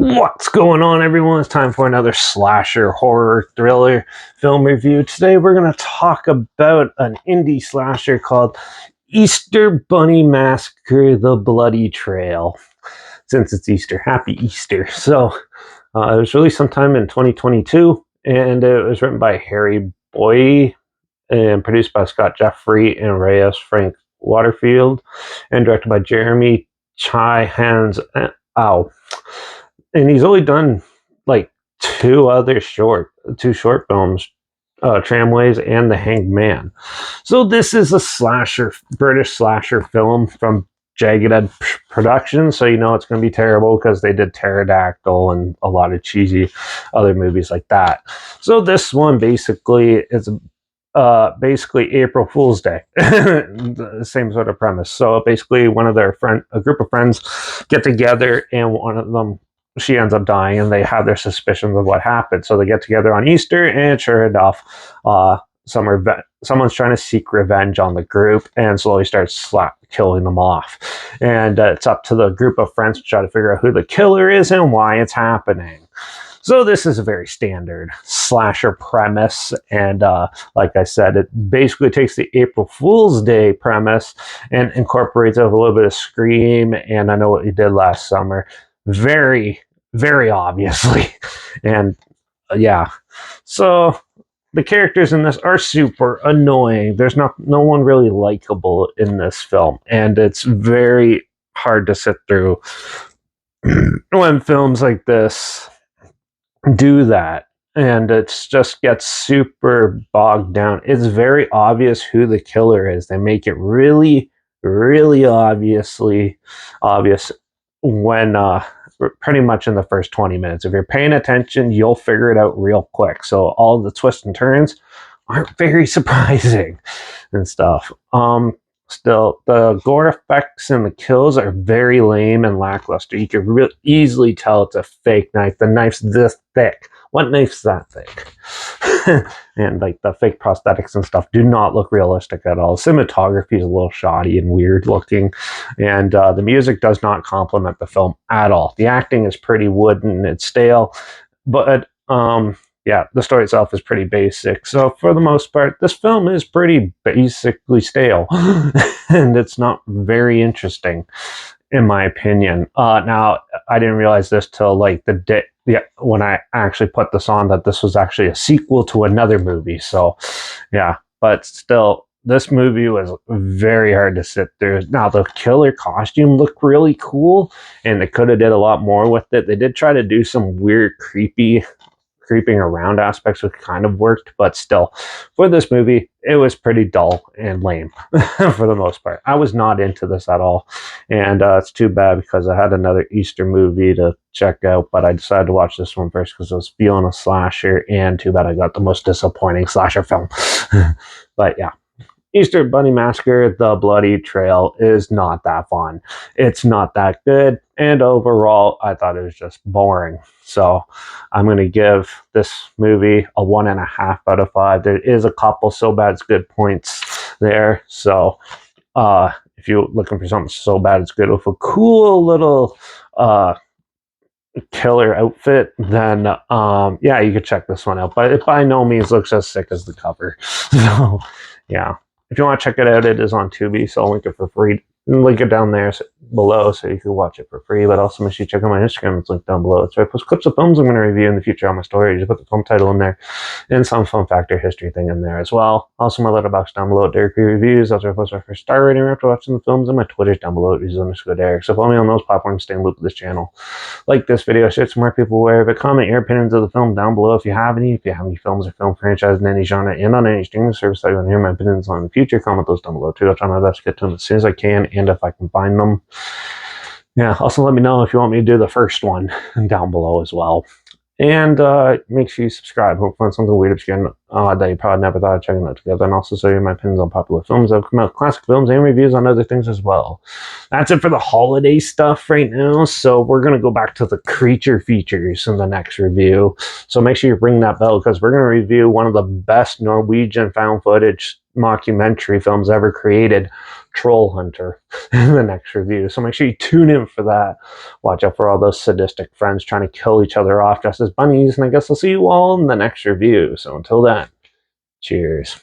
What's going on, everyone? It's time for another slasher, horror, thriller film review. Today we're going to talk about an indie slasher called Easter Bunny Massacre: The Bloody Trail. Since it's Easter, happy Easter. So, it was released sometime in 2022, and it was written by Harry Boye and produced by Scott Jeffrey and Reyes Frank Waterfield, and directed by Jeremy Chai Hans Ow. And he's only done like two short films, Tramways and The Hanged Man. So this is a British slasher film from Jagged Edge Productions. So you know it's going to be terrible because they did Pterodactyl and a lot of cheesy other movies like that. So this one basically is basically April Fool's Day. The same sort of premise. So basically, a group of friends get together, and one of them, she ends up dying, and they have their suspicions of what happened. So they get together on Easter, and sure enough, someone's trying to seek revenge on the group and slowly starts killing them off. And it's up to the group of friends to try to figure out who the killer is and why it's happening. So this is a very standard slasher premise, and like I said, it basically takes the April Fool's Day premise and incorporates a little bit of Scream, and I Know What You Did Last Summer, very, very obviously. And yeah, so the characters in this are super annoying. There's no one really likable in this film, and it's very hard to sit through when films like this do that, and it just gets super bogged down. It's very obvious who the killer is. They make it really, really obvious when pretty much in the first 20 minutes. If you're paying attention, you'll figure it out real quick. So all the twists and turns aren't very surprising and stuff. Still, the gore effects and the kills are very lame and lackluster. You can easily tell it's a fake knife. The knife's this thick. What knife's that thick? And like the fake prosthetics and stuff do not look realistic at all. Cinematography is a little shoddy and weird looking, and the music does not complement the film at all. The acting is pretty wooden, it's stale, but yeah, the story itself is pretty basic. So for the most part, this film is pretty basically stale, and it's not very interesting, in my opinion. Now, I didn't realize this till like the day, when I actually put this on, that this was actually a sequel to another movie. So yeah, but still, this movie was very hard to sit through. Now, the killer costume looked really cool, and they could have did a lot more with it. They did try to do some weird, creeping around aspects, which kind of worked, but still, for this movie, it was pretty dull and lame for the most part. I was not into this at all, and it's too bad because I had another Easter movie to check out, but I decided to watch this one first because I was feeling a slasher, and too bad I got the most disappointing slasher film. But yeah, Easter Bunny Massacre: The Bloody Trail is not that fun. It's not that good, and overall, I thought it was just boring. So I'm going to give this movie a 1.5 out of 5. There is a couple so bad it's good points there. So if you're looking for something so bad it's good with a cool little killer outfit, then yeah, you could check this one out. But it by no means looks as sick as the cover. So yeah. If you want to check it out, it is on Tubi, so I'll link it for free. Link it down there below so you can watch it for free. But also make sure you check out my Instagram. It's linked down below. It's where I post clips of films I'm going to review in the future on my story. Just put the film title in there and some fun factor history thing in there as well. Also, my Letterbox down below at Derek Reviews. That's where I post my first star rating after watching the films, and my Twitter's down below at @Reviews_Derek. So follow me on those platforms. Stay in loop with this channel. Like this video, share it so more people aware of it. Comment your opinions of the film down below if you have any. If you have any films or film franchises in any genre and on any streaming service that you want to hear my opinions on in the future, comment those down below too. I'll try my best to get to them as soon as I can, and if I can find them. Yeah, also let me know if you want me to do the first one down below as well. And make sure you subscribe. Hope you find something weird, obscure, that you probably never thought of checking out together. And also show you my opinions on popular films that have come out, classic films, and reviews on other things as well. That's it for the holiday stuff right now. So we're going to go back to the creature features in the next review. So make sure you ring that bell because we're going to review one of the best Norwegian found footage mockumentary films ever created, Troll Hunter in the next review. So make sure you tune in for that. Watch out for all those sadistic friends trying to kill each other off dressed as bunnies. And I guess I'll see you all in the next review. So until then, cheers.